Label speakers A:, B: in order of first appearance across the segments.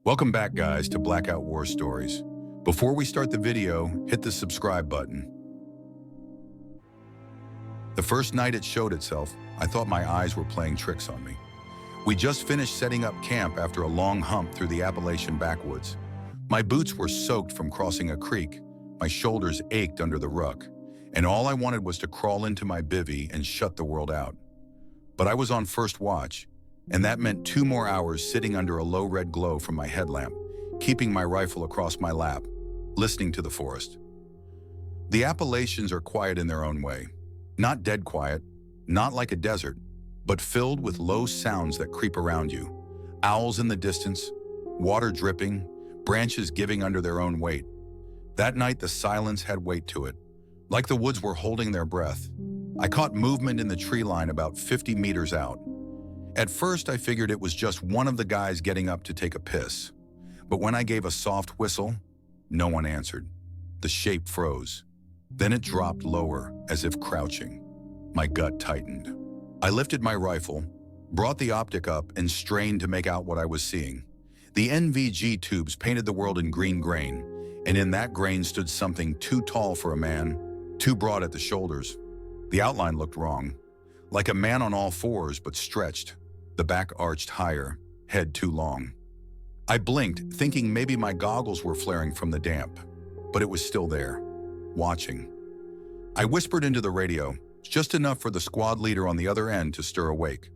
A: Welcome back, guys, to Blackout War Stories. Before we start the video, hit the subscribe button. The first night it showed itself, I thought my eyes were playing tricks on me. We just finished setting up camp after a long hump through the Appalachian backwoods. My boots were soaked from crossing a creek, my shoulders ached under the ruck, and all I wanted was to crawl into my bivvy and shut the world out. But I was on first watch, and that meant 2 more hours sitting under a low red glow from my headlamp, keeping my rifle across my lap, listening to the forest. The Appalachians are quiet in their own way. Not dead quiet, not like a desert, but filled with low sounds that creep around you. Owls in the distance, water dripping, branches giving under their own weight. That night the silence had weight to it, like the woods were holding their breath. I caught movement in the tree line about 50 meters out. At first I figured it was just one of the guys getting up to take a piss. But when I gave a soft whistle, no one answered. The shape froze. Then it dropped lower, as if crouching. My gut tightened. I lifted my rifle, brought the optic up, and strained to make out what I was seeing. The NVG tubes painted the world in green grain, and in that grain stood something too tall for a man, too broad at the shoulders. The outline looked wrong, like a man on all fours but stretched, the back arched higher, head too long. I blinked, thinking maybe my goggles were flaring from the damp, but it was still there, watching. I whispered into the radio, just enough for the squad leader on the other end to stir awake.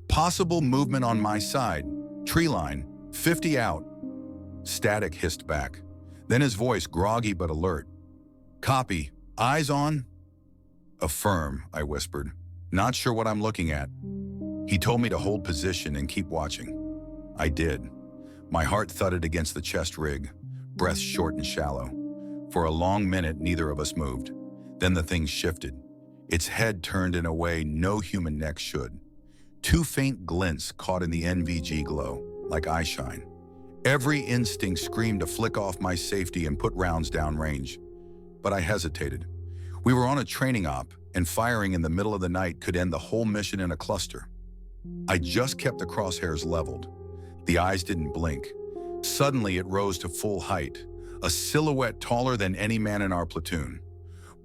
A: Possible movement on my side, tree line, 50 out. Static hissed back. Then his voice, groggy but alert. Copy, eyes on? Affirm, I whispered. Not sure what I'm looking at. He told me to hold position and keep watching. I did. My heart thudded against the chest rig, breath short and shallow. For a long minute, neither of us moved. Then the thing shifted. Its head turned in a way no human neck should. 2 faint glints caught in the NVG glow, like eyeshine. Every instinct screamed to flick off my safety and put rounds downrange. But I hesitated. We were on a training op, and firing in the middle of the night could end the whole mission in a cluster. I just kept the crosshairs leveled. The eyes didn't blink. Suddenly it rose to full height, a silhouette taller than any man in our platoon.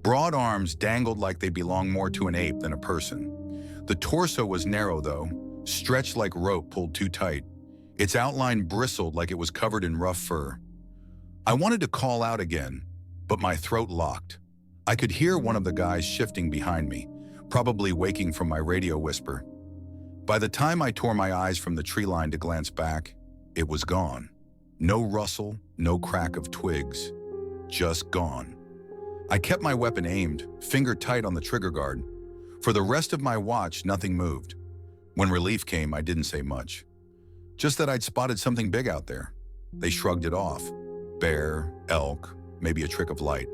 A: Broad arms dangled like they belonged more to an ape than a person. The torso was narrow though, stretched like rope pulled too tight. Its outline bristled like it was covered in rough fur. I wanted to call out again, but my throat locked. I could hear one of the guys shifting behind me, probably waking from my radio whisper. By the time I tore my eyes from the tree line to glance back, it was gone. No rustle, no crack of twigs, just gone. I kept my weapon aimed, finger tight on the trigger guard. For the rest of my watch, nothing moved. When relief came, I didn't say much. Just that I'd spotted something big out there. They shrugged it off. Bear, elk, maybe a trick of light.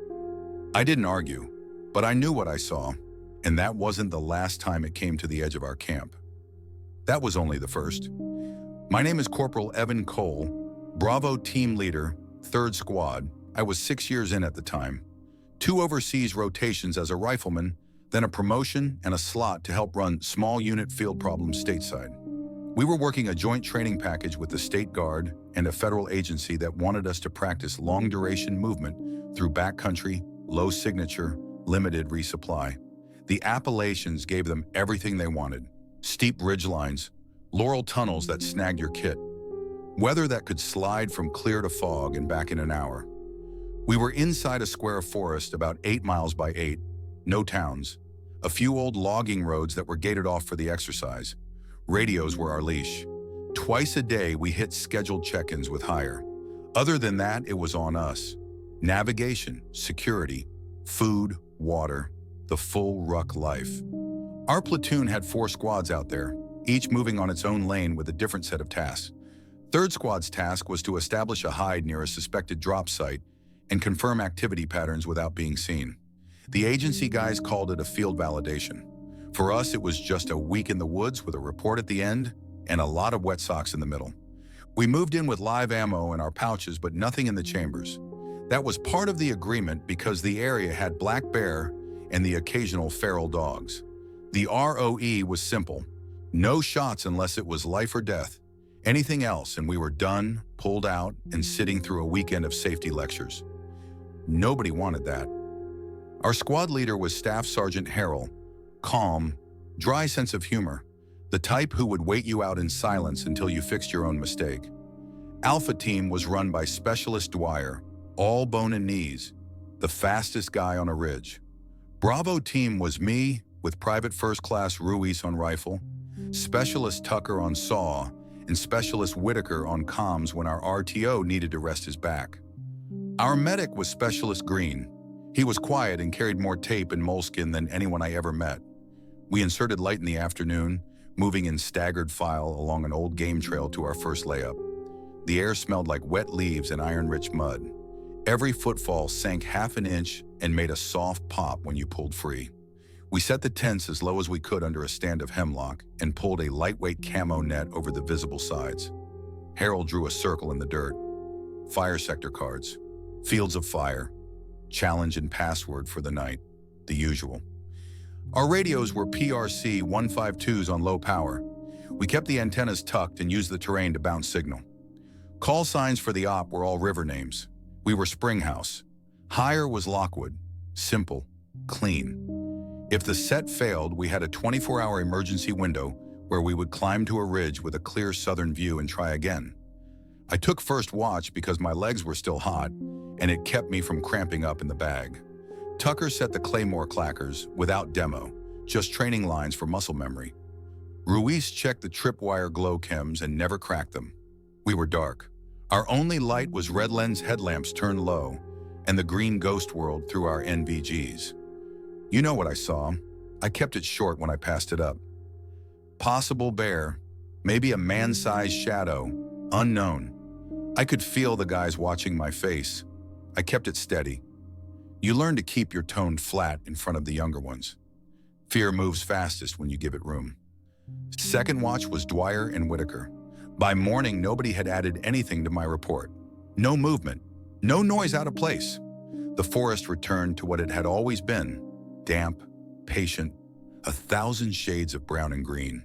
A: I didn't argue, but I knew what I saw, and that wasn't the last time it came to the edge of our camp. That was only the first. My name is Corporal Evan Cole, Bravo team leader, 3rd Squad. I was 6 years in at the time. 2 overseas rotations as a rifleman, then a promotion and a slot to help run small unit field problems stateside. We were working a joint training package with the State Guard and a federal agency that wanted us to practice long-duration movement through backcountry, low signature, limited resupply. The Appalachians gave them everything they wanted. Steep ridgelines, laurel tunnels that snagged your kit, weather that could slide from clear to fog and back in an hour. We were inside a square of forest about 8 miles by 8, no towns, a few old logging roads that were gated off for the exercise. Radios were our leash. Twice a day we hit scheduled check-ins with hire. Other than that, it was on us. Navigation, security, food, water, the full ruck life. Our platoon had 4 squads out there, each moving on its own lane with a different set of tasks. 3rd Squad's task was to establish a hide near a suspected drop site and confirm activity patterns without being seen. The agency guys called it a field validation. For us, it was just a week in the woods with a report at the end and a lot of wet socks in the middle. We moved in with live ammo in our pouches, but nothing in the chambers. That was part of the agreement because the area had black bear and the occasional feral dogs. The ROE was simple: no shots unless it was life or death, Anything else and we were done, pulled out, and sitting through a weekend of safety lectures. Nobody wanted that. Our squad leader was Staff Sergeant Harrell, calm, dry sense of humor, the type who would wait you out in silence until you fixed your own mistake. Alpha Team was run by Specialist Dwyer, all bone and knees, the fastest guy on a ridge. Bravo Team was me, with Private First Class Ruiz on rifle, Specialist Tucker on saw, and Specialist Whitaker on comms when our RTO needed to rest his back. Our medic was Specialist Green. He was quiet and carried more tape and moleskin than anyone I ever met. We inserted light in the afternoon, moving in staggered file along an old game trail to our first layup. The air smelled like wet leaves and iron-rich mud. Every footfall sank half an inch and made a soft pop when you pulled free. We set the tents as low as we could under a stand of hemlock and pulled a lightweight camo net over the visible sides. Harold drew a circle in the dirt. Fire sector cards, fields of fire, challenge and password for the night, the usual. Our radios were PRC 152s on low power. We kept the antennas tucked and used the terrain to bounce signal. Call signs for the op were all river names. We were Springhouse. Higher was Lockwood. Simple, clean. If the set failed, we had a 24-hour emergency window where we would climb to a ridge with a clear southern view and try again. I took first watch because my legs were still hot, and it kept me from cramping up in the bag. Tucker set the Claymore clackers without demo, just training lines for muscle memory. Ruiz checked the tripwire glow chems and never cracked them. We were dark. Our only light was red lens headlamps turned low and the green ghost world through our NVGs. You know what I saw. I kept it short when I passed it up. Possible bear, maybe a man-sized shadow, unknown. I could feel the guys watching my face. I kept it steady. You learn to keep your tone flat in front of the younger ones. Fear moves fastest when you give it room. Second watch was Dwyer and Whitaker. By morning, nobody had added anything to my report. No movement, no noise out of place. The forest returned to what it had always been. Damp, patient, 1,000 shades of brown and green.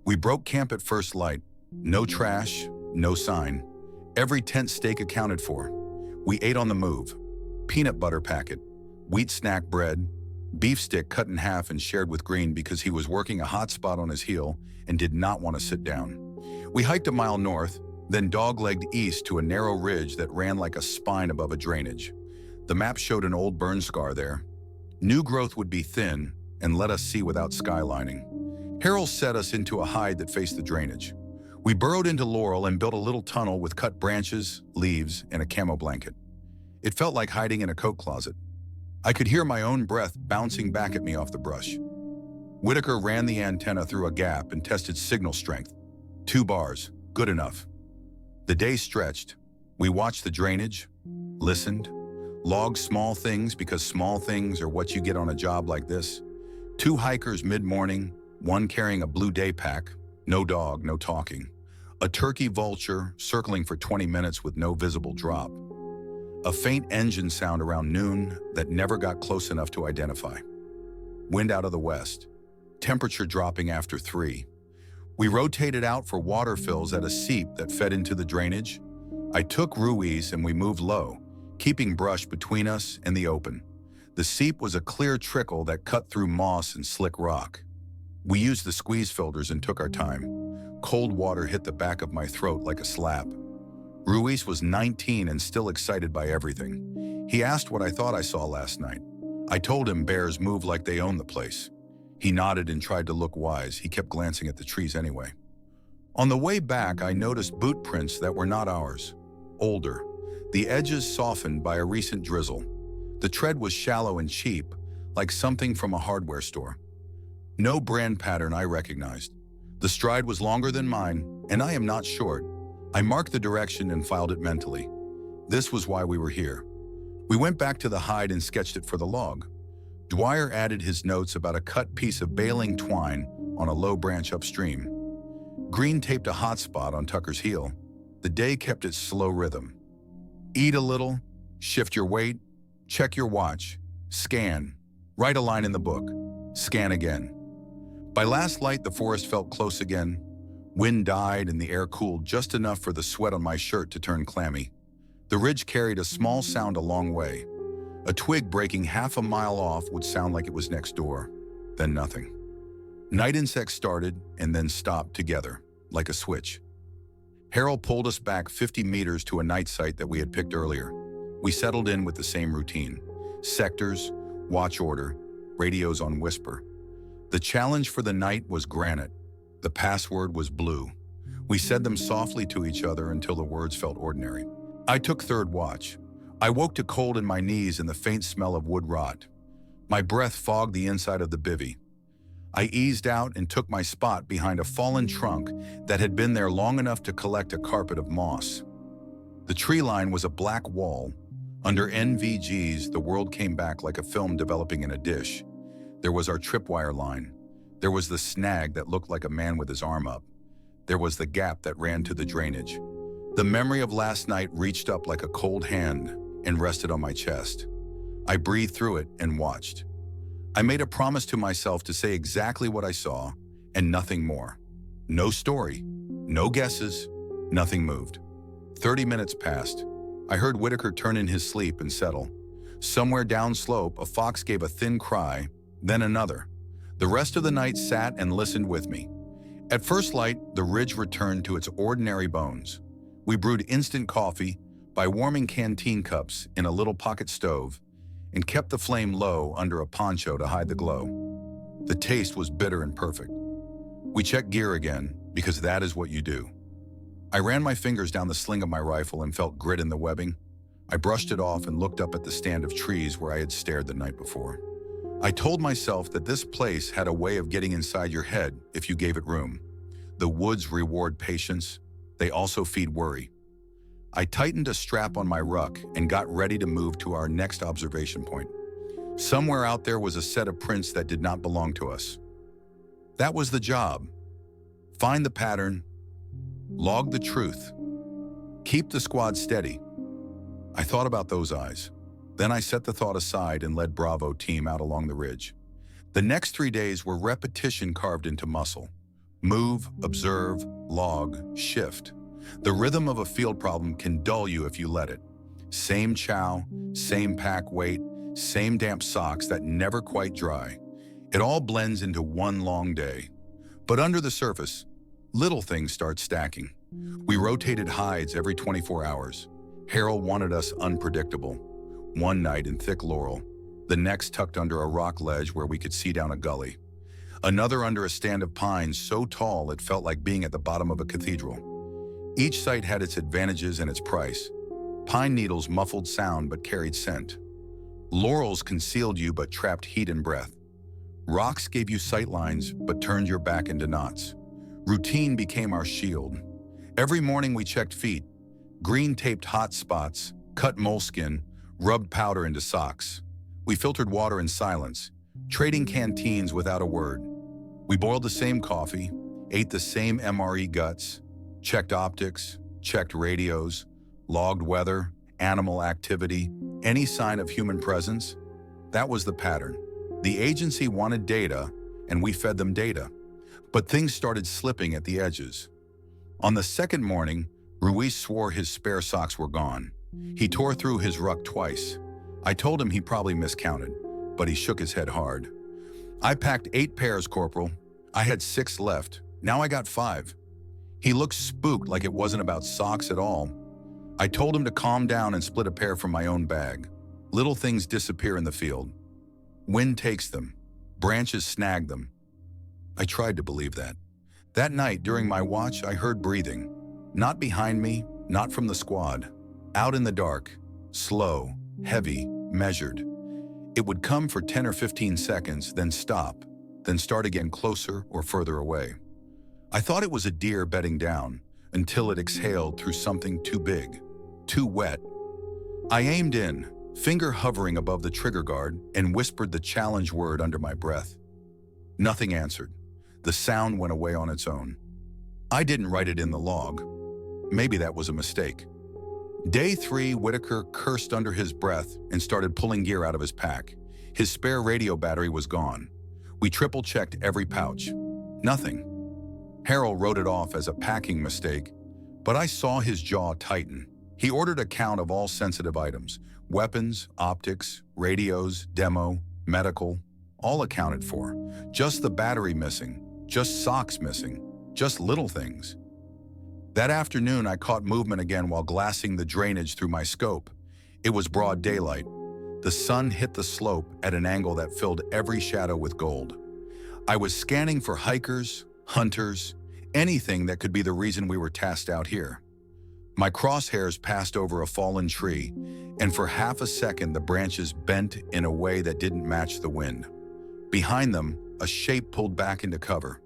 A: We broke camp at first light. No trash, no sign. Every tent stake accounted for. We ate on the move. Peanut butter packet, wheat snack bread, beef stick cut in half and shared with Green because he was working a hot spot on his heel and did not want to sit down. We hiked a mile north, then dog-legged east to a narrow ridge that ran like a spine above a drainage. The map showed an old burn scar there. New growth would be thin and let us see without skylining. Harold set us into a hide that faced the drainage. We burrowed into Laurel and built a little tunnel with cut branches, leaves, and a camo blanket. It felt like hiding in a coat closet. I could hear my own breath bouncing back at me off the brush. Whitaker ran the antenna through a gap and tested signal strength. 2 bars, good enough. The day stretched. We watched the drainage, listened, logged small things because small things are what you get on a job like this. 2 hikers mid-morning, one carrying a blue day pack, no dog, no talking. A turkey vulture circling for 20 minutes with no visible drop. A faint engine sound around noon that never got close enough to identify. Wind out of the west. Temperature dropping after 3. We rotated out for water fills at a seep that fed into the drainage. I took Ruiz and we moved low, keeping brush between us and the open. The seep was a clear trickle that cut through moss and slick rock. We used the squeeze filters and took our time. Cold water hit the back of my throat like a slap. Ruiz was 19 and still excited by everything. He asked what I thought I saw last night. I told him bears move like they own the place. He nodded and tried to look wise. He kept glancing at the trees anyway. On the way back, I noticed boot prints that were not ours. Older. The edges softened by a recent drizzle. The tread was shallow and cheap, like something from a hardware store. No brand pattern I recognized. The stride was longer than mine, and I am not short. I marked the direction and filed it mentally. This was why we were here. We went back to the hide and sketched it for the log. Dwyer added his notes about a cut piece of baling twine on a low branch upstream. Green taped a hot spot on Tucker's heel. The day kept its slow rhythm. Eat a little, shift your weight, check your watch, scan, write a line in the book, scan again. By last light, the forest felt close again. Wind died and the air cooled just enough for the sweat on my shirt to turn clammy. The ridge carried a small sound a long way. A twig breaking half a mile off would sound like it was next door. Then nothing. Night insects started and then stopped together, like a switch. Harold pulled us back 50 meters to a night site that we had picked earlier. We settled in with the same routine. Sectors, watch order, radios on whisper. The challenge for the night was granite. The password was blue. We said them softly to each other until the words felt ordinary. I took third watch. I woke to cold in my knees and the faint smell of wood rot. My breath fogged the inside of the bivvy. I eased out and took my spot behind a fallen trunk that had been there long enough to collect a carpet of moss. The tree line was a black wall. Under NVGs, the world came back like a film developing in a dish. There was our tripwire line. There was the snag that looked like a man with his arm up. There was the gap that ran to the drainage. The memory of last night reached up like a cold hand and rested on my chest. I breathed through it and watched. I made a promise to myself to say exactly what I saw and nothing more. No story, no guesses, nothing moved. 30 minutes passed. I heard Whitaker turn in his sleep and settle. Somewhere downslope, a fox gave a thin cry, then another. The rest of the night sat and listened with me. At first light, the ridge returned to its ordinary bones. We brewed instant coffee by warming canteen cups in a little pocket stove and kept the flame low under a poncho to hide the glow. The taste was bitter and perfect. We checked gear again, because that is what you do. I ran my fingers down the sling of my rifle and felt grit in the webbing. I brushed it off and looked up at the stand of trees where I had stared the night before. I told myself that this place had a way of getting inside your head if you gave it room. The woods reward patience. They also feed worry. I tightened a strap on my ruck and got ready to move to our next observation point. Somewhere out there was a set of prints that did not belong to us. That was the job. Find the pattern, log the truth, keep the squad steady. I thought about those eyes. Then I set the thought aside and led Bravo team out along the ridge. The next 3 days were repetition carved into muscle. Move, observe, log, shift. The rhythm of a field problem can dull you if you let it. Same chow, same pack weight, same damp socks that never quite dry. It all blends into one long day. But under the surface, little things start stacking. We rotated hides every 24 hours. Harold wanted us unpredictable. One night in thick laurel, the next tucked under a rock ledge where we could see down a gully. Another under a stand of pines so tall it felt like being at the bottom of a cathedral. Each site had its advantages and its price. Pine needles muffled sound but carried scent. Laurels concealed you but trapped heat and breath. Rocks gave you sight lines but turned your back into knots. Routine became our shield. Every morning we checked feet, green-taped hot spots, cut moleskin, rubbed powder into socks. We filtered water in silence, trading canteens without a word. We boiled the same coffee, ate the same MRE guts, checked optics, checked radios, logged weather, animal activity, any sign of human presence. That was the pattern. The agency wanted data, and we fed them data. But things started slipping at the edges. On the second morning, Ruiz swore his spare socks were gone. He tore through his ruck twice. I told him he probably miscounted, but he shook his head hard. I packed 8 pairs, Corporal. I had 6 left. Now I got 5. He looked spooked like it wasn't about socks at all. I told him to calm down and split a pair from my own bag. Little things disappear in the field. Wind takes them. Branches snag them. I tried to believe that. That night, during my watch, I heard breathing. Not behind me, not from the squad. Out in the dark. Slow, heavy, measured. It would come for 10 or 15 seconds, then stop, then start again closer or further away. I thought it was a deer bedding down, until it exhaled through something too big, too wet. I aimed in, finger hovering above the trigger guard, and whispered the challenge word under my breath. Nothing answered. The sound went away on its own. I didn't write it in the log. Maybe that was a mistake. Day 3, Whitaker cursed under his breath and started pulling gear out of his pack. His spare radio battery was gone. We triple-checked every pouch. Nothing. Harold wrote it off as a packing mistake, but I saw his jaw tighten. He ordered a count of all sensitive items: weapons, optics, radios, demo, medical, all accounted for. Just the battery missing, just socks missing, just little things. That afternoon, I caught movement again while glassing the drainage through my scope. It was broad daylight. The sun hit the slope at an angle that filled every shadow with gold. I was scanning for hikers, hunters, anything that could be the reason we were tasked out here. My crosshairs passed over a fallen tree, and for half a second the branches bent in a way that didn't match the wind. Behind them, a shape pulled back into cover.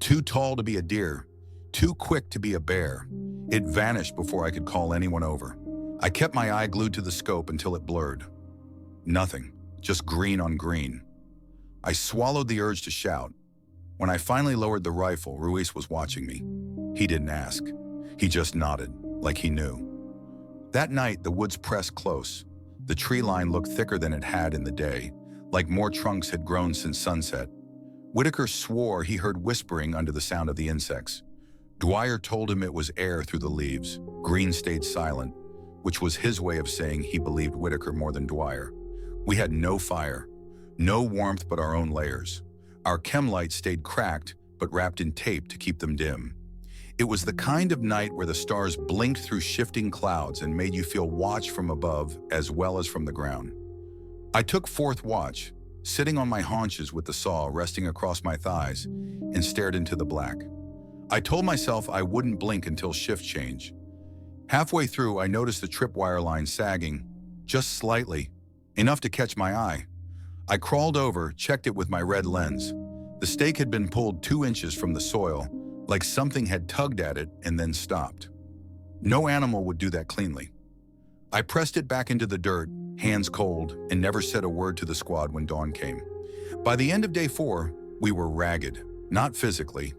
A: Too tall to be a deer, too quick to be a bear. It vanished before I could call anyone over. I kept my eye glued to the scope until it blurred. Nothing, just green on green. I swallowed the urge to shout. When I finally lowered the rifle, Ruiz was watching me. He didn't ask. He just nodded, like he knew. That night, the woods pressed close. The tree line looked thicker than it had in the day, like more trunks had grown since sunset. Whitaker swore he heard whispering under the sound of the insects. Dwyer told him it was air through the leaves. Green stayed silent, which was his way of saying he believed Whitaker more than Dwyer. We had no fire, no warmth but our own layers. Our chem lights stayed cracked, but wrapped in tape to keep them dim. It was the kind of night where the stars blinked through shifting clouds and made you feel watch from above as well as from the ground. I took fourth watch, sitting on my haunches with the saw resting across my thighs, and stared into the black. I told myself I wouldn't blink until shift change. Halfway through, I noticed the tripwire line sagging, just slightly, enough to catch my eye. I crawled over, checked it with my red lens. The stake had been pulled 2 inches from the soil, like something had tugged at it and then stopped. No animal would do that cleanly. I pressed it back into the dirt, hands cold, and never said a word to the squad when dawn came. By the end of day 4, we were ragged, not physically.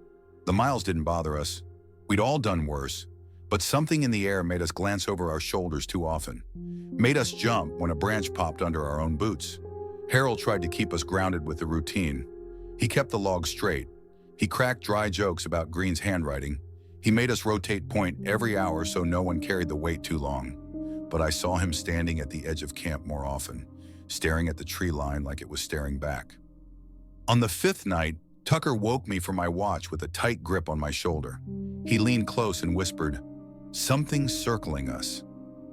A: The miles didn't bother us. We'd all done worse, but something in the air made us glance over our shoulders too often. Made us jump when a branch popped under our own boots. Harold tried to keep us grounded with the routine. He kept the log straight. He cracked dry jokes about Green's handwriting. He made us rotate point every hour so no one carried the weight too long. But I saw him standing at the edge of camp more often, staring at the tree line like it was staring back. On the 5th night, Tucker woke me from my watch with a tight grip on my shoulder. He leaned close and whispered, "Something's circling us."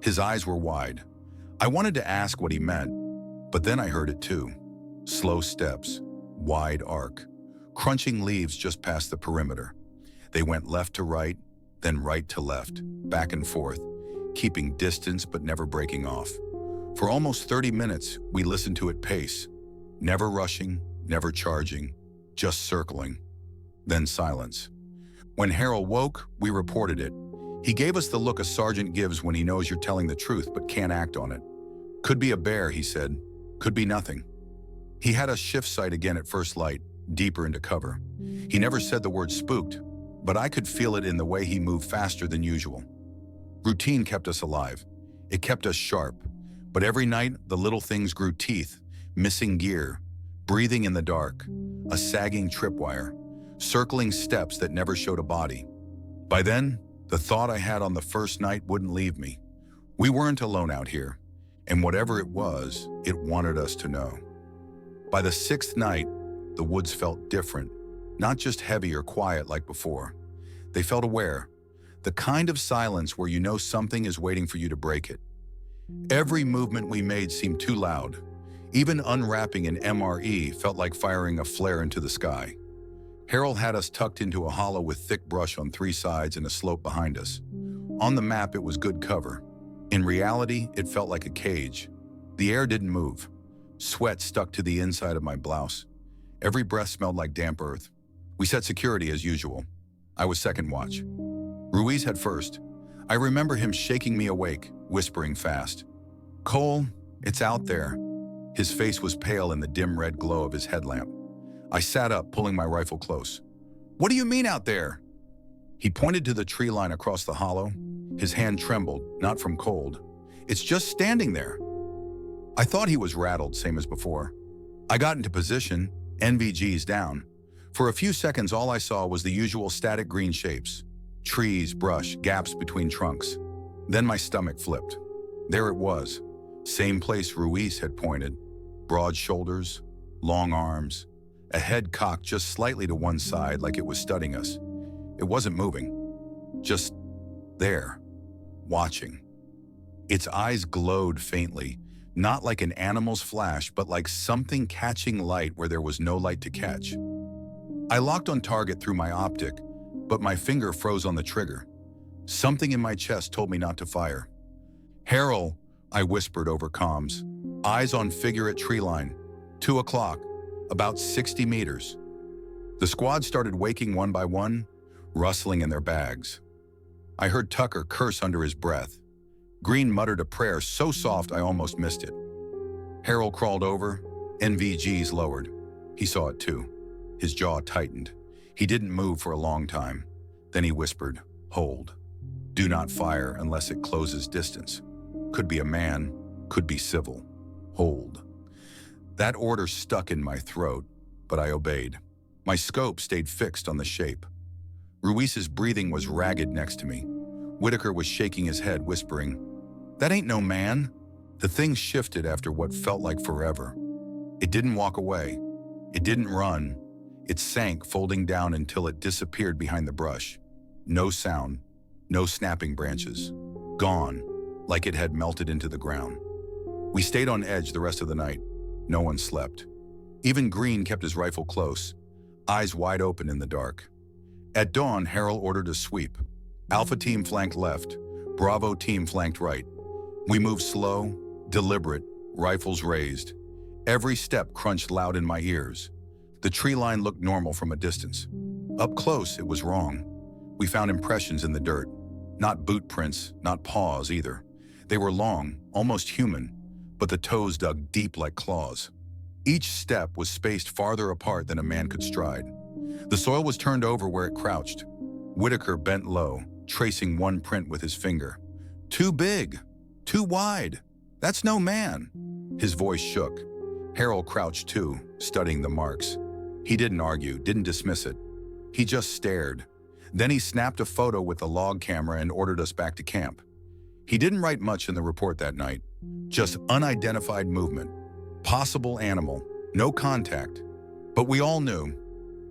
A: His eyes were wide. I wanted to ask what he meant, but then I heard it too. Slow steps, wide arc, crunching leaves just past the perimeter. They went left to right, then right to left, back and forth, keeping distance but never breaking off. For almost 30 minutes, we listened to it pace, never rushing, never charging, just circling. Then silence. When Harold woke, we reported it. He gave us the look a sergeant gives when he knows you're telling the truth but can't act on it. "Could be a bear," he said. "Could be nothing." He had us shift sight again at first light, deeper into cover. He never said the word spooked, but I could feel it in the way he moved faster than usual. Routine kept us alive. It kept us sharp. But every night, the little things grew teeth, missing gear, breathing in the dark, a sagging tripwire, circling steps that never showed a body. By then, the thought I had on the first night wouldn't leave me. We weren't alone out here, and whatever it was, it wanted us to know. By the 6th night, the woods felt different, not just heavy or quiet like before. They felt aware, the kind of silence where you know something is waiting for you to break it. Every movement we made seemed too loud. Even unwrapping an MRE felt like firing a flare into the sky. Harold had us tucked into a hollow with thick brush on 3 sides and a slope behind us. On the map, it was good cover. In reality, it felt like a cage. The air didn't move. Sweat stuck to the inside of my blouse. Every breath smelled like damp earth. We set security as usual. I was second watch. Ruiz had first. I remember him shaking me awake, whispering fast. "Cole, it's out there." His face was pale in the dim red glow of his headlamp. I sat up, pulling my rifle close. "What do you mean out there?" He pointed to the tree line across the hollow. His hand trembled, not from cold. "It's just standing there." I thought he was rattled, same as before. I got into position, NVGs down. For a few seconds, all I saw was the usual static green shapes. Trees, brush, gaps between trunks. Then my stomach flipped. There it was. Same place Ruiz had pointed. Broad shoulders, long arms, a head cocked just slightly to one side like it was studying us. It wasn't moving. Just there, watching. Its eyes glowed faintly, not like an animal's flash, but like something catching light where there was no light to catch. I locked on target through my optic, but my finger froze on the trigger. Something in my chest told me not to fire. "Harold," I whispered over comms. "Eyes on figure at treeline. 2 o'clock, about 60 meters." The squad started waking one by one, rustling in their bags. I heard Tucker curse under his breath. Green muttered a prayer so soft I almost missed it. Harold crawled over, NVGs lowered. He saw it too. His jaw tightened. He didn't move for a long time. Then he whispered, "Hold. Do not fire unless it closes distance. Could be a man, could be civil. Hold." That order stuck in my throat, but I obeyed. My scope stayed fixed on the shape. Ruiz's breathing was ragged next to me. Whitaker was shaking his head, whispering, "That ain't no man." The thing shifted after what felt like forever. It didn't walk away. It didn't run. It sank, folding down until it disappeared behind the brush. No sound, no snapping branches. Gone, like it had melted into the ground. We stayed on edge the rest of the night. No one slept. Even Green kept his rifle close, eyes wide open in the dark. At dawn, Harold ordered a sweep. Alpha team flanked left, Bravo team flanked right. We moved slow, deliberate, rifles raised. Every step crunched loud in my ears. The tree line looked normal from a distance. Up close, it was wrong. We found impressions in the dirt. Not boot prints, not paws either. They were long, almost human, but the toes dug deep like claws. Each step was spaced farther apart than a man could stride. The soil was turned over where it crouched. Whitaker bent low, tracing one print with his finger. "Too big, too wide. That's no man." His voice shook. Harold crouched too, studying the marks. He didn't argue, didn't dismiss it. He just stared. Then he snapped a photo with the log camera and ordered us back to camp. He didn't write much in the report that night. Just unidentified movement. Possible animal. No contact. But we all knew.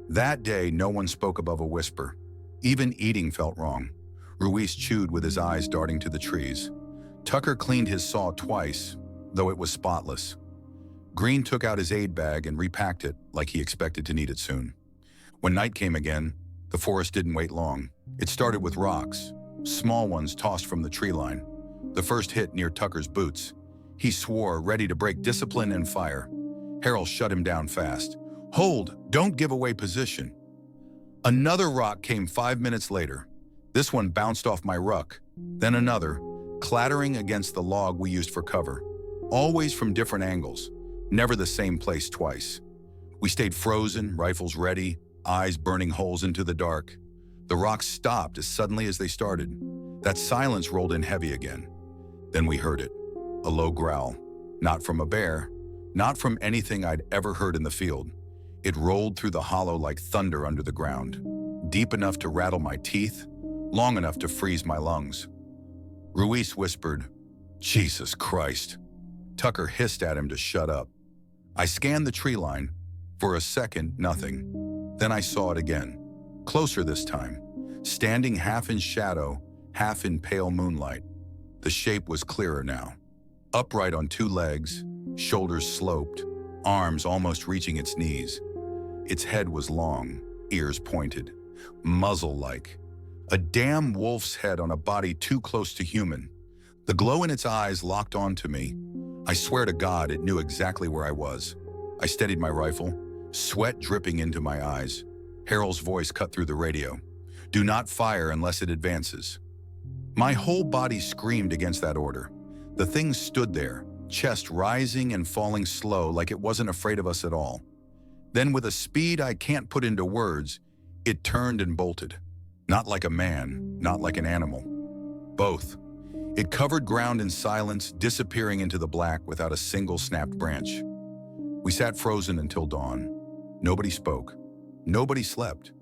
A: That day, no one spoke above a whisper. Even eating felt wrong. Ruiz chewed with his eyes darting to the trees. Tucker cleaned his saw twice, though it was spotless. Green took out his aid bag and repacked it like he expected to need it soon. When night came again, the forest didn't wait long. It started with rocks, small ones tossed from the tree line. The first hit near Tucker's boots. He swore, ready to break discipline and fire. Harold shut him down fast. "Hold, don't give away position." Another rock came 5 minutes later. This one bounced off my ruck, then another, clattering against the log we used for cover. Always from different angles, never the same place twice. We stayed frozen, rifles ready, eyes burning holes into the dark. The rocks stopped as suddenly as they started. That silence rolled in heavy again. Then we heard it, a low growl. Not from a bear, not from anything I'd ever heard in the field. It rolled through the hollow like thunder under the ground, deep enough to rattle my teeth, long enough to freeze my lungs. Ruiz whispered, "Jesus Christ." Tucker hissed at him to shut up. I scanned the tree line. For a second, nothing. Then I saw it again, closer this time, standing half in shadow, half in pale moonlight. The shape was clearer now. Upright on 2 legs, shoulders sloped, arms almost reaching its knees. Its head was long, ears pointed, muzzle-like. A damn wolf's head on a body too close to human. The glow in its eyes locked onto me. I swear to God it knew exactly where I was. I steadied my rifle, sweat dripping into my eyes. Harold's voice cut through the radio. "Do not fire unless it advances." My whole body screamed against that order. The thing stood there, chest rising and falling slow like it wasn't afraid of us at all. Then with a speed I can't put into words, it turned and bolted. Not like a man, not like an animal. Both. It covered ground in silence, disappearing into the black without a single snapped branch. We sat frozen until dawn. Nobody spoke. Nobody slept.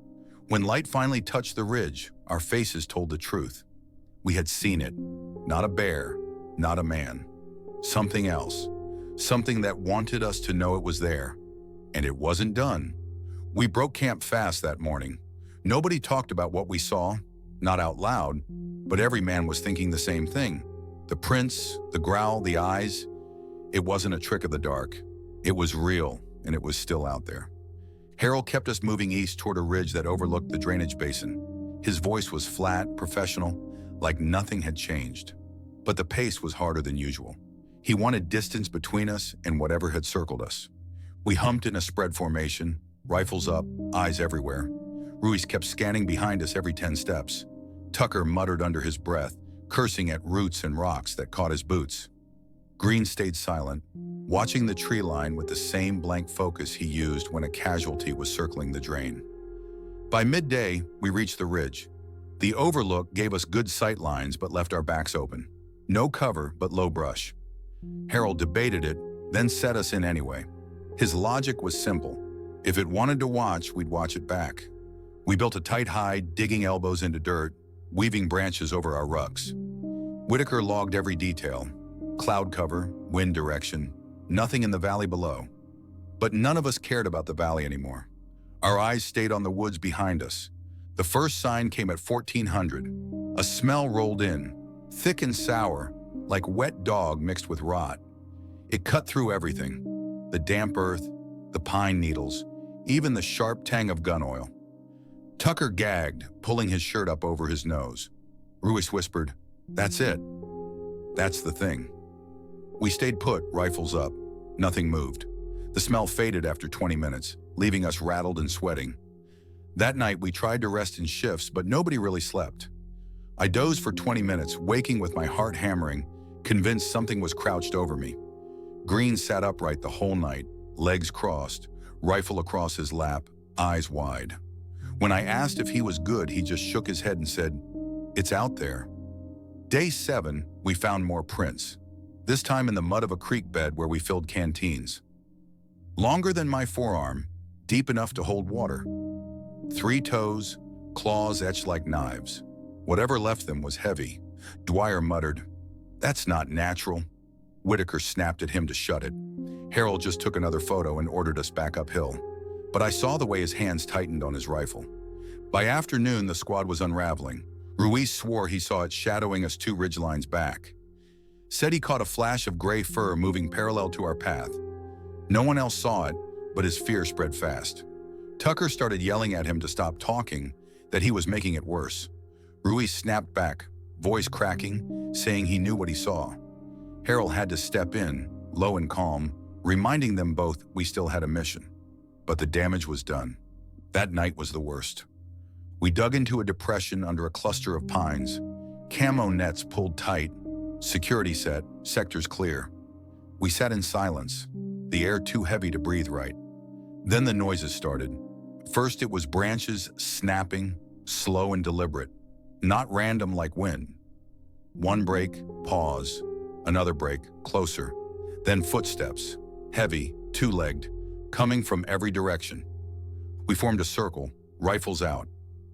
A: When light finally touched the ridge, our faces told the truth. We had seen it. Not a bear, not a man. Something else. Something that wanted us to know it was there. And it wasn't done. We broke camp fast that morning. Nobody talked about what we saw, not out loud, but every man was thinking the same thing. The prints, the growl, the eyes. It wasn't a trick of the dark. It was real, and it was still out there. Harold kept us moving east toward a ridge that overlooked the drainage basin. His voice was flat, professional, like nothing had changed. But the pace was harder than usual. He wanted distance between us and whatever had circled us. We humped in a spread formation, rifles up, eyes everywhere. Ruiz kept scanning behind us every 10 steps. Tucker muttered under his breath, cursing at roots and rocks that caught his boots. Green stayed silent, watching the tree line with the same blank focus he used when a casualty was circling the drain. By midday, we reached the ridge. The overlook gave us good sight lines but left our backs open. No cover but low brush. Harold debated it, then set us in anyway. His logic was simple. If it wanted to watch, we'd watch it back. We built a tight hide, digging elbows into dirt, weaving branches over our rucks. Whitaker logged every detail. Cloud cover, wind direction, nothing in the valley below. But none of us cared about the valley anymore. Our eyes stayed on the woods behind us. The first sign came at 1400. A smell rolled in, thick and sour, like wet dog mixed with rot. It cut through everything. The damp earth, the pine needles, even the sharp tang of gun oil. Tucker gagged, pulling his shirt up over his nose. Ruiz whispered, "That's it. That's the thing." We stayed put, rifles up. Nothing moved. The smell faded after 20 minutes, leaving us rattled and sweating. That night, we tried to rest in shifts, but nobody really slept. I dozed for 20 minutes, waking with my heart hammering, convinced something was crouched over me. Green sat upright the whole night, legs crossed, rifle across his lap, eyes wide. When I asked if he was good, he just shook his head and said, "It's out there." Day 7, we found more prints, this time in the mud of a creek bed where we filled canteens. Longer than my forearm, deep enough to hold water. 3 toes, claws etched like knives. Whatever left them was heavy. Dwyer muttered, "That's not natural." Whitaker snapped at him to shut it. Harold just took another photo and ordered us back uphill. But I saw the way his hands tightened on his rifle. By afternoon, the squad was unraveling. Ruiz swore he saw it shadowing us 2 ridgelines back. Said he caught a flash of gray fur moving parallel to our path. No one else saw it, but his fear spread fast. Tucker started yelling at him to stop talking, that he was making it worse. Ruiz snapped back, voice cracking, saying he knew what he saw. Harold had to step in, low and calm, reminding them both we still had a mission. But the damage was done. That night was the worst. We dug into a depression under a cluster of pines. Camo nets pulled tight, security set, sectors clear. We sat in silence, the air too heavy to breathe right. Then the noises started. First it was branches snapping, slow and deliberate, not random like wind. One break, pause, another break, closer. Then footsteps, heavy, 2-legged, coming from every direction. We formed a circle, rifles out.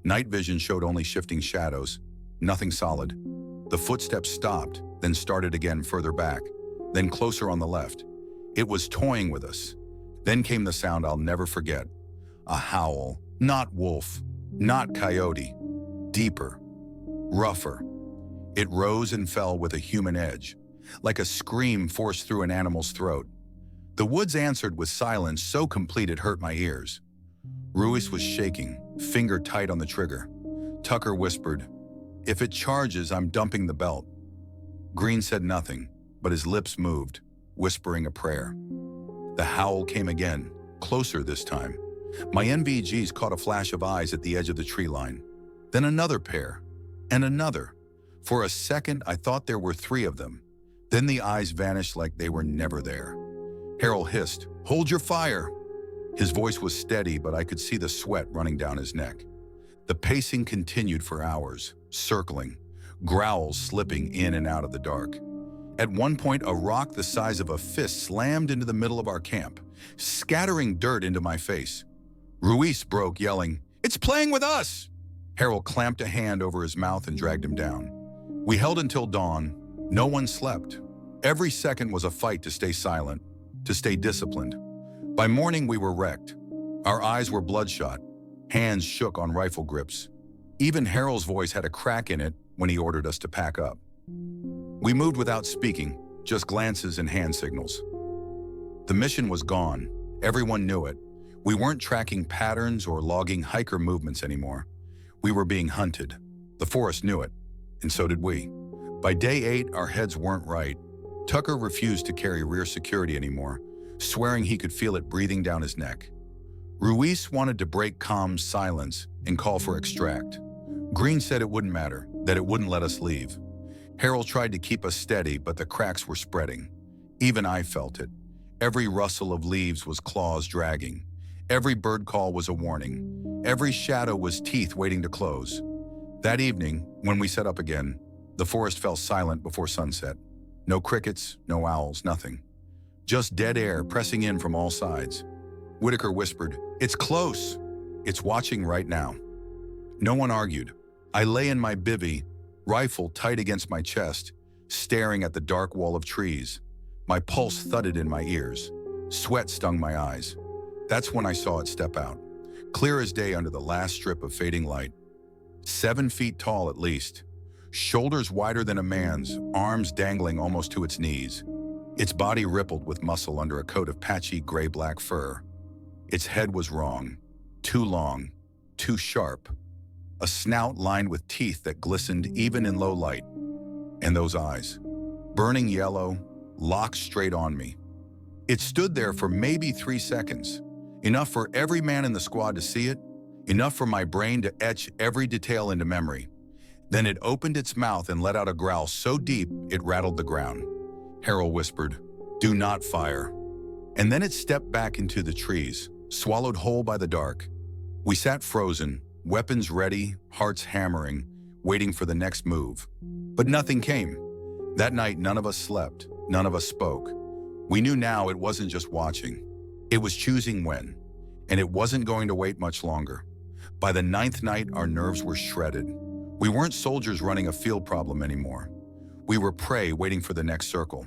A: Night vision showed only shifting shadows, nothing solid. The footsteps stopped, then started again further back, then closer on the left. It was toying with us. Then came the sound I'll never forget. A howl, not wolf, not coyote, deeper, rougher. It rose and fell with a human edge, like a scream forced through an animal's throat. The woods answered with silence so complete it hurt my ears. Ruiz was shaking, finger tight on the trigger. Tucker whispered, "If it charges, I'm dumping the belt." Green said nothing, but his lips moved, whispering a prayer. The howl came again, closer this time. My NVGs caught a flash of eyes at the edge of the tree line. Then another pair, and another. For a second, I thought there were 3 of them. Then the eyes vanished like they were never there. Harold hissed, "Hold your fire!" His voice was steady, but I could see the sweat running down his neck. The pacing continued for hours, circling, growls slipping in and out of the dark. At one point, a rock the size of a fist slammed into the middle of our camp, scattering dirt into my face. Ruiz broke, yelling, "It's playing with us!" Harold clamped a hand over his mouth and dragged him down. We held until dawn. No one slept. Every second was a fight to stay silent, to stay disciplined. By morning, we were wrecked. Our eyes were bloodshot. Hands shook on rifle grips. Even Harold's voice had a crack in it when he ordered us to pack up. We moved without speaking, just glances and hand signals. The mission was gone. Everyone knew it. We weren't tracking patterns or logging hiker movements anymore. We were being hunted. The forest knew it, and so did we. By day 8, our heads weren't right. Tucker refused to carry rear security anymore, swearing he could feel it breathing down his neck. Ruiz wanted to break calm silence and call for extract. Green said it wouldn't matter, that it wouldn't let us leave. Harold tried to keep us steady, but the cracks were spreading. Even I felt it. Every rustle of leaves was claws dragging. Every bird call was a warning. Every shadow was teeth waiting to close. That evening, when we set up again, the forest fell silent before sunset. No crickets, no owls, nothing. Just dead air pressing in from all sides. Whitaker whispered, "It's close. It's watching right now." No one argued. I lay in my bivvy, rifle tight against my chest, staring at the dark wall of trees. My pulse thudded in my ears. Sweat stung my eyes. That's when I saw it step out, clear as day under the last strip of fading light. 7 feet tall at least. Shoulders wider than a man's, arms dangling almost to its knees. Its body rippled with muscle under a coat of patchy gray-black fur. Its head was wrong, too long, too sharp. A snout lined with teeth that glistened even in low light. And those eyes, burning yellow, locked straight on me. It stood there for maybe 3 seconds, enough for every man in the squad to see it, enough for my brain to etch every detail into memory. Then it opened its mouth and let out a growl so deep it rattled the ground. Harold whispered, "Do not fire." And then it stepped back into the trees, swallowed whole by the dark. We sat frozen, weapons ready, hearts hammering, waiting for the next move. But nothing came. That night, none of us slept, none of us spoke. We knew now it wasn't just watching. It was choosing when, and it wasn't going to wait much longer. By the 9th night, our nerves were shredded. We weren't soldiers running a field problem anymore. We were prey waiting for the next circle.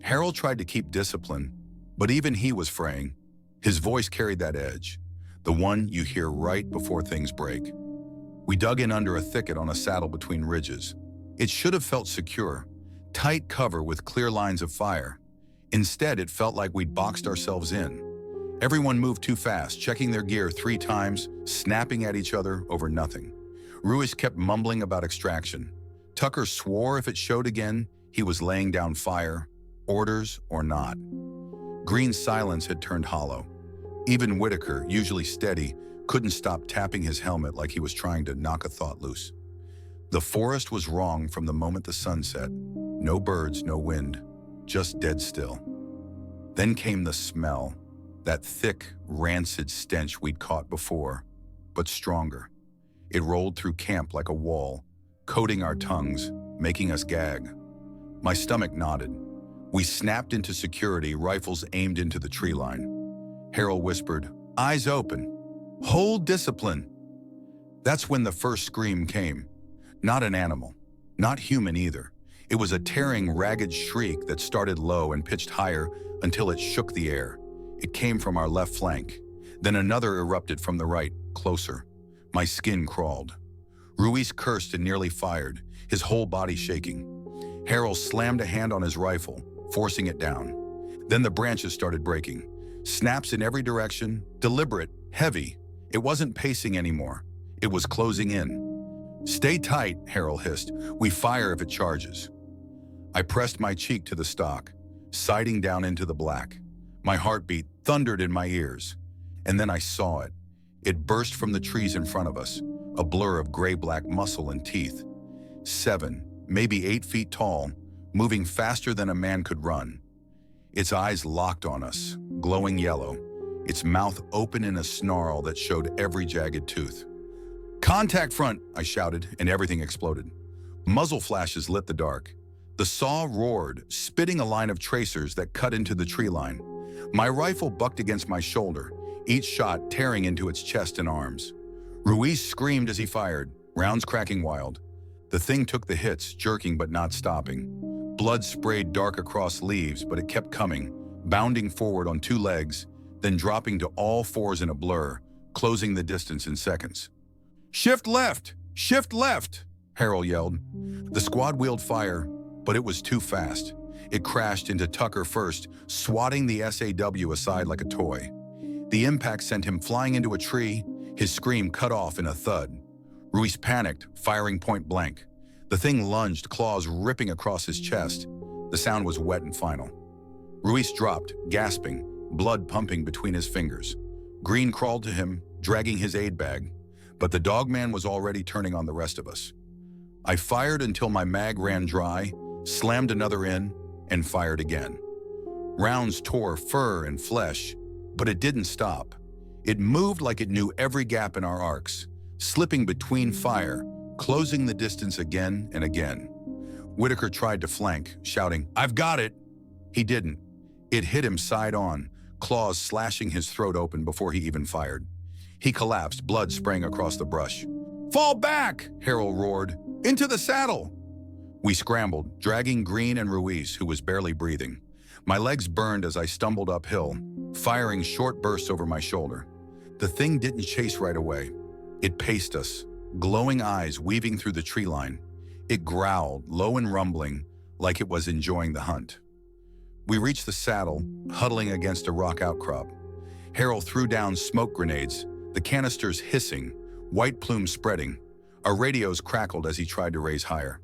A: Harold tried to keep discipline, but even he was fraying. His voice carried that edge, the one you hear right before things break. We dug in under a thicket on a saddle between ridges. It should have felt secure, tight cover with clear lines of fire. Instead, it felt like we'd boxed ourselves in. Everyone moved too fast, checking their gear 3 times, snapping at each other over nothing. Ruiz kept mumbling about extraction. Tucker swore if it showed again, he was laying down fire, orders or not. Green's silence had turned hollow. Even Whitaker, usually steady, couldn't stop tapping his helmet like he was trying to knock a thought loose. The forest was wrong from the moment the sun set. No birds, no wind, just dead still. Then came the smell, that thick, rancid stench we'd caught before, but stronger. It rolled through camp like a wall, coating our tongues, making us gag. My stomach knotted. We snapped into security, rifles aimed into the tree line. Harold whispered, "Eyes open. Hold discipline." That's when the first scream came. Not an animal, not human either. It was a tearing, ragged shriek that started low and pitched higher until it shook the air. It came from our left flank. Then another erupted from the right, closer. My skin crawled. Ruiz cursed and nearly fired, his whole body shaking. Harold slammed a hand on his rifle, forcing it down. Then the branches started breaking. Snaps in every direction, deliberate, heavy. It wasn't pacing anymore. It was closing in. "Stay tight," Harold hissed. "We fire if it charges." I pressed my cheek to the stock, sighting down into the black. My heartbeat thundered in my ears. And then I saw it. It burst from the trees in front of us, a blur of gray-black muscle and teeth. 7, maybe 8 feet tall, moving faster than a man could run. Its eyes locked on us, glowing yellow, its mouth open in a snarl that showed every jagged tooth. "Contact front," I shouted, and everything exploded. Muzzle flashes lit the dark. The saw roared, spitting a line of tracers that cut into the tree line. My rifle bucked against my shoulder, each shot tearing into its chest and arms. Ruiz screamed as he fired, rounds cracking wild. The thing took the hits, jerking but not stopping. Blood sprayed dark across leaves, but it kept coming, bounding forward on two legs, then dropping to all fours in a blur, closing the distance in seconds. "Shift left! Shift left!" Harold yelled. The squad wheeled fire, but it was too fast. It crashed into Tucker first, swatting the SAW aside like a toy. The impact sent him flying into a tree, his scream cut off in a thud. Ruiz panicked, firing point blank. The thing lunged, claws ripping across his chest. The sound was wet and final. Ruiz dropped, gasping, blood pumping between his fingers. Green crawled to him, dragging his aid bag, but the Dogman was already turning on the rest of us. I fired until my mag ran dry, slammed another in, and fired again. Rounds tore fur and flesh, but it didn't stop. It moved like it knew every gap in our arcs, slipping between fire, closing the distance again and again. Whitaker tried to flank, shouting, "I've got it!" He didn't. It hit him side on, claws slashing his throat open before he even fired. He collapsed, blood spraying across the brush. "Fall back!" Harold roared. "Into the saddle!" We scrambled, dragging Green and Ruiz, who was barely breathing. My legs burned as I stumbled uphill, firing short bursts over my shoulder. The thing didn't chase right away. It paced us, glowing eyes weaving through the tree line. It growled, low and rumbling, like it was enjoying the hunt. We reached the saddle, huddling against a rock outcrop. Harold threw down smoke grenades, the canisters hissing, white plumes spreading. Our radios crackled as he tried to raise higher.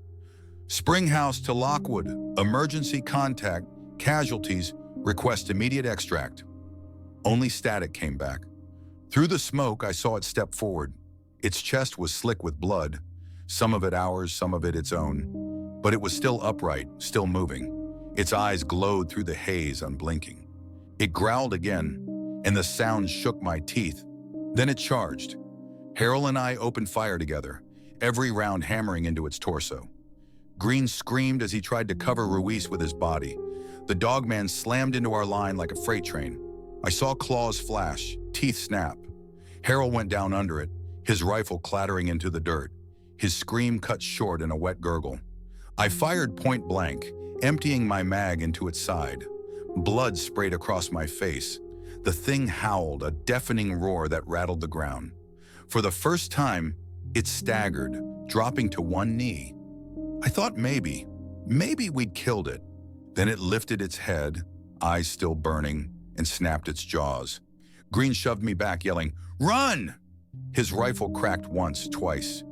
A: "Springhouse to Lockwood, emergency contact, casualties, request immediate extract." Only static came back. Through the smoke, I saw it step forward. Its chest was slick with blood, some of it ours, some of it its own. But it was still upright, still moving. Its eyes glowed through the haze, unblinking. It growled again, and the sound shook my teeth. Then it charged. Harold and I opened fire together, every round hammering into its torso. Green screamed as he tried to cover Ruiz with his body. The Dogman slammed into our line like a freight train. I saw claws flash, teeth snap. Harold went down under it, his rifle clattering into the dirt. His scream cut short in a wet gurgle. I fired point blank, emptying my mag into its side. Blood sprayed across my face. The thing howled, a deafening roar that rattled the ground. For the first time, it staggered, dropping to one knee. I thought maybe we'd killed it. Then it lifted its head, eyes still burning, and snapped its jaws. Green shoved me back, yelling, "Run!" His rifle cracked once, twice.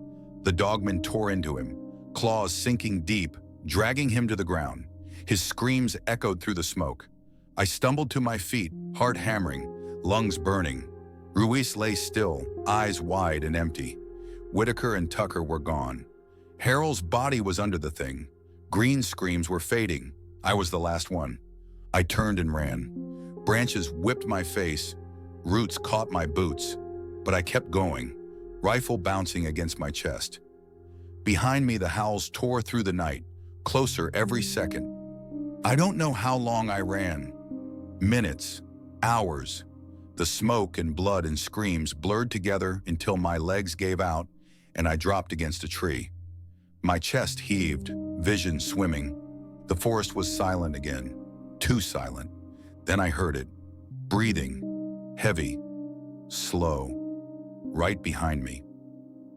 A: The Dogman tore into him, claws sinking deep, dragging him to the ground. His screams echoed through the smoke. I stumbled to my feet, heart hammering, lungs burning. Ruiz lay still, eyes wide and empty. Whitaker and Tucker were gone. Harold's body was under the thing. Green's screams were fading. I was the last one. I turned and ran. Branches whipped my face. Roots caught my boots. But I kept going, rifle bouncing against my chest. Behind me, the howls tore through the night, closer every second. I don't know how long I ran. Minutes, hours. The smoke and blood and screams blurred together until my legs gave out and I dropped against a tree. My chest heaved, vision swimming. The forest was silent again, too silent. Then I heard it, breathing, heavy, slow, right behind me.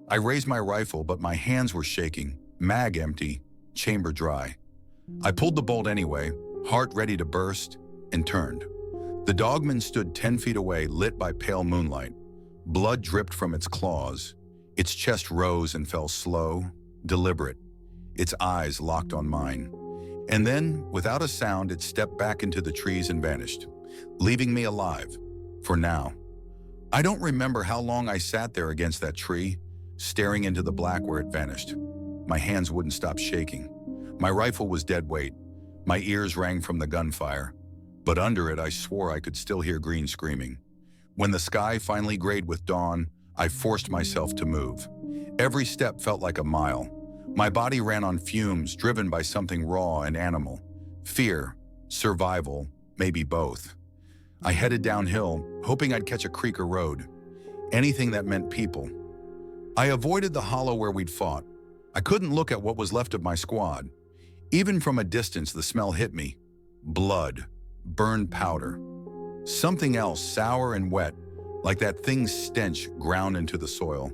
A: I raised my rifle, but my hands were shaking, mag empty, chamber dry. I pulled the bolt anyway, heart ready to burst, and turned. The Dogman stood 10 feet away, lit by pale moonlight. Blood dripped from its claws. Its chest rose and fell slow, deliberate. Its eyes locked on mine. And then, without a sound, it stepped back into the trees and vanished, leaving me alive, for now. I don't remember how long I sat there against that tree, staring into the black where it vanished. My hands wouldn't stop shaking. My rifle was dead weight. My ears rang from the gunfire. But under it, I swore I could still hear Green screaming. When the sky finally grayed with dawn, I forced myself to move. Every step felt like a mile. My body ran on fumes, driven by something raw and animal. Fear, survival, maybe both. I headed downhill, hoping I'd catch a creek or road. Anything that meant people. I avoided the hollow where we'd fought. I couldn't look at what was left of my squad. Even from a distance, the smell hit me. Blood. Burned powder. Something else, sour and wet, like that thing's stench ground into the soil.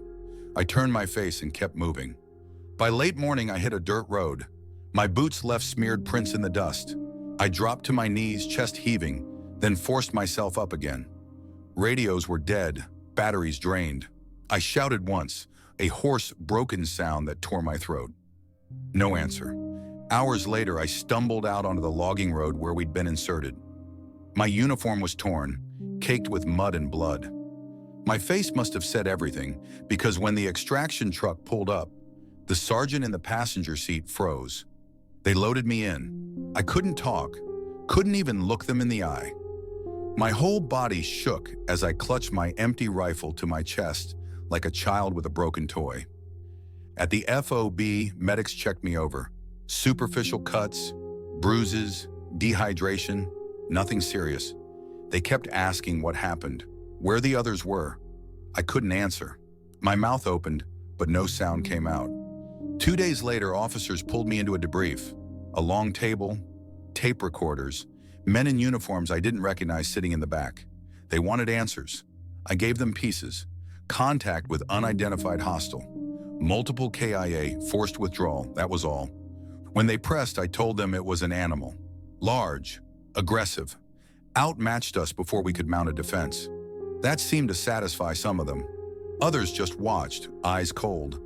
A: I turned my face and kept moving. By late morning, I hit a dirt road. My boots left smeared prints in the dust. I dropped to my knees, chest heaving, then forced myself up again. Radios were dead, batteries drained. I shouted once, a hoarse, broken sound that tore my throat. No answer. Hours later, I stumbled out onto the logging road where we'd been inserted. My uniform was torn, caked with mud and blood. My face must have said everything, because when the extraction truck pulled up, the sergeant in the passenger seat froze. They loaded me in. I couldn't talk, couldn't even look them in the eye. My whole body shook as I clutched my empty rifle to my chest like a child with a broken toy. At the FOB, medics checked me over. Superficial cuts, bruises, dehydration, nothing serious. They kept asking what happened, where the others were. I couldn't answer. My mouth opened, but no sound came out. 2 days later, officers pulled me into a debrief. A long table, tape recorders, men in uniforms I didn't recognize sitting in the back. They wanted answers. I gave them pieces. Contact with unidentified hostile. Multiple KIA, forced withdrawal, that was all. When they pressed, I told them it was an animal. Large, aggressive, outmatched us before we could mount a defense. That seemed to satisfy some of them. Others just watched, eyes cold,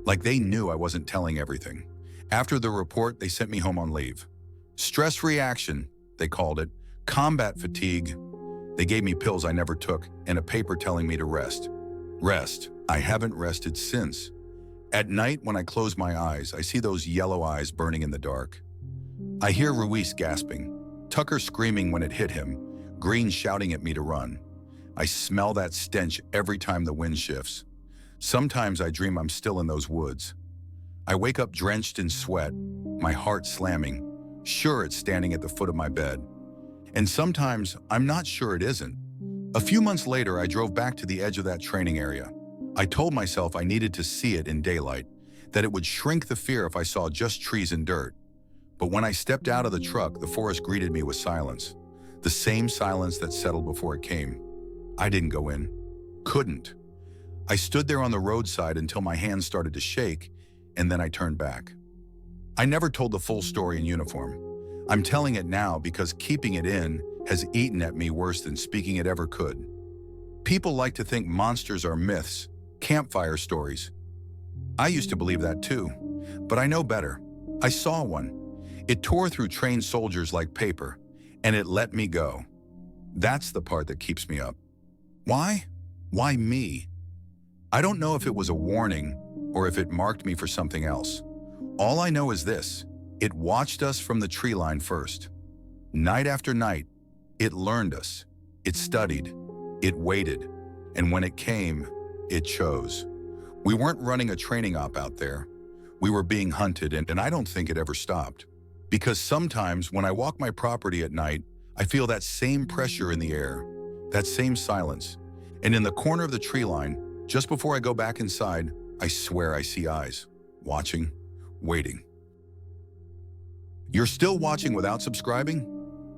A: like they knew I wasn't telling everything. After the report, they sent me home on leave. Stress reaction, they called it, combat fatigue. They gave me pills I never took and a paper telling me to rest. Rest. I haven't rested since. At night, when I close my eyes, I see those yellow eyes burning in the dark. I hear Ruiz gasping, Tucker screaming when it hit him, Green shouting at me to run. I smell that stench every time the wind shifts. Sometimes I dream I'm still in those woods. I wake up drenched in sweat, my heart slamming, sure it's standing at the foot of my bed. And sometimes I'm not sure it isn't. A few months later, I drove back to the edge of that training area. I told myself I needed to see it in daylight, that it would shrink the fear if I saw just trees and dirt. But when I stepped out of the truck, the forest greeted me with silence. The same silence that settled before it came. I didn't go in. Couldn't. I stood there on the roadside until my hands started to shake, and then I turned back. I never told the full story in uniform. I'm telling it now because keeping it in has eaten at me worse than speaking it ever could. People like to think monsters are myths, campfire stories. I used to believe that too, but I know better. I saw one. It tore through trained soldiers like paper, and it let me go. That's the part that keeps me up. Why? Why me? I don't know if it was a warning or if it marked me for something else. All I know is this: it watched us from the tree line first. Night after night, it learned us, it studied, it waited, and when it came, it chose. We weren't running a training op out there. We were being hunted, and I don't think it ever stopped. Because sometimes when I walk my property at night, I feel that same pressure in the air, that same silence. And in the corner of the tree line, just before I go back inside, I swear I see eyes, watching, waiting. You're still watching without subscribing?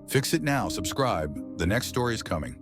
A: Fix it now, subscribe. The next story is coming.